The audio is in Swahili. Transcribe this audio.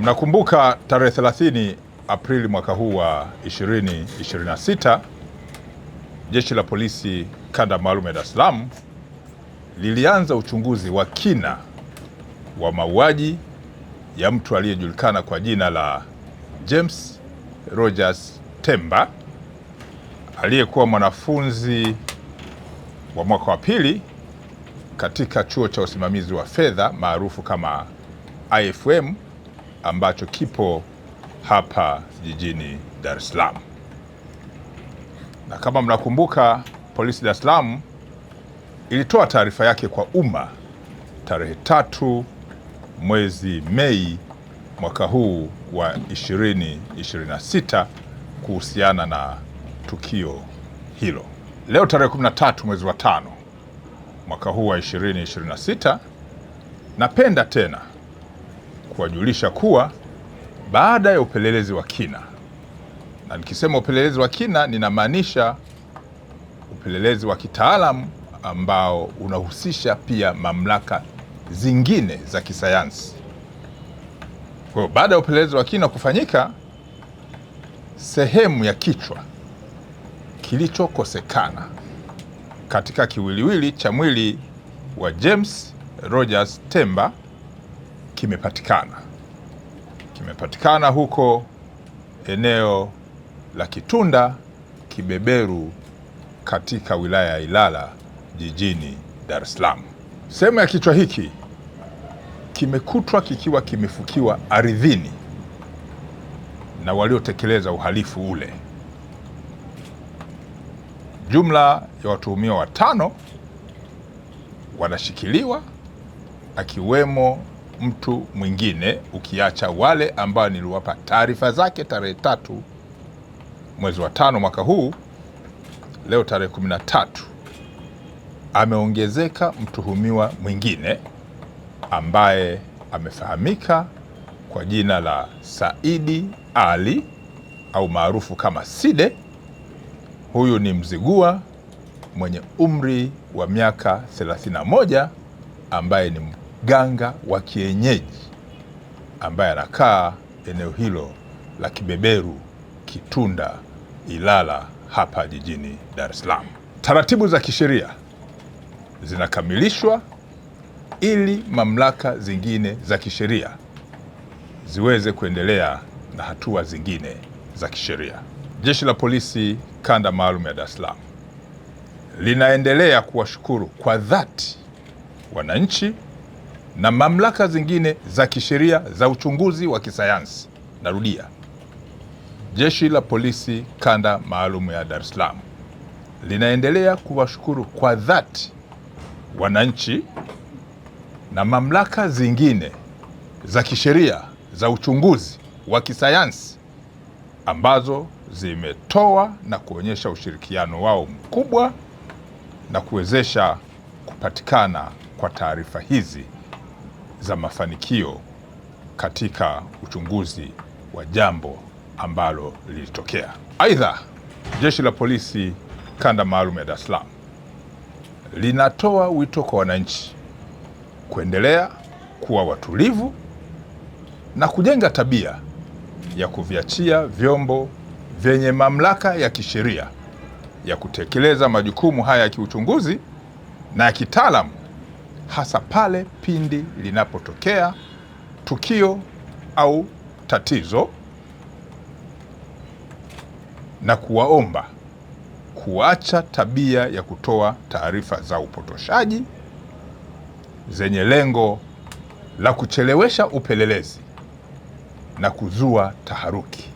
Mnakumbuka tarehe 30 Aprili mwaka huu wa 2026, Jeshi la Polisi Kanda Maalum ya Dar es Salaam lilianza uchunguzi wa kina wa mauaji ya mtu aliyejulikana kwa jina la James Rogers Temba, aliyekuwa mwanafunzi wa mwaka wa pili katika chuo cha usimamizi wa fedha maarufu kama IFM ambacho kipo hapa jijini Dar es Salaam. Na kama mnakumbuka, polisi Dar es Salaam ilitoa taarifa yake kwa umma tarehe 3 mwezi Mei mwaka huu wa 2026 kuhusiana na tukio hilo. Leo tarehe 13 mwezi wa 5 mwaka huu wa 2026, napenda tena kuwajulisha kuwa baada ya upelelezi wa kina, na nikisema upelelezi wa kina ninamaanisha upelelezi wa kitaalamu ambao unahusisha pia mamlaka zingine za kisayansi. Kwa hiyo baada ya upelelezi wa kina kufanyika, sehemu ya kichwa kilichokosekana katika kiwiliwili cha mwili wa James Rogers Temba kimepatikana huko eneo la Kitunda Kibeberu katika wilaya ya Ilala jijini Dar es Salaam. Sehemu ya kichwa hiki kimekutwa kikiwa kimefukiwa ardhini na waliotekeleza uhalifu ule. Jumla ya watuhumiwa 5 wanashikiliwa, akiwemo mtu mwingine, ukiacha wale ambao niliwapa taarifa zake tarehe 3 mwezi wa 5 mwaka huu. Leo tarehe 13 ameongezeka mtuhumiwa mwingine ambaye amefahamika kwa jina la Saidi Ali au maarufu kama Side. Huyu ni Mzigua mwenye umri wa miaka 31 ambaye ni mganga wa kienyeji ambaye anakaa eneo hilo la Kibeberu, Kitunda, Ilala hapa jijini Dar es Salaam. Taratibu za kisheria zinakamilishwa ili mamlaka zingine za kisheria ziweze kuendelea na hatua zingine za kisheria. Jeshi la Polisi Kanda Maalum ya Dar es Salaam linaendelea kuwashukuru kwa dhati wananchi na mamlaka zingine za kisheria za uchunguzi wa kisayansi. Narudia, Jeshi la Polisi Kanda Maalum ya Dar es Salaam linaendelea kuwashukuru kwa dhati wananchi na mamlaka zingine za kisheria za uchunguzi wa kisayansi ambazo zimetoa na kuonyesha ushirikiano wao mkubwa na kuwezesha kupatikana kwa taarifa hizi za mafanikio katika uchunguzi wa jambo ambalo lilitokea. Aidha, Jeshi la Polisi Kanda Maalum ya Dar es Salaam linatoa wito kwa wananchi kuendelea kuwa watulivu na kujenga tabia ya kuviachia vyombo vyenye mamlaka ya kisheria ya kutekeleza majukumu haya ya kiuchunguzi na ya kitaalamu, hasa pale pindi linapotokea tukio au tatizo, na kuwaomba kuacha tabia ya kutoa taarifa za upotoshaji zenye lengo la kuchelewesha upelelezi na kuzua taharuki.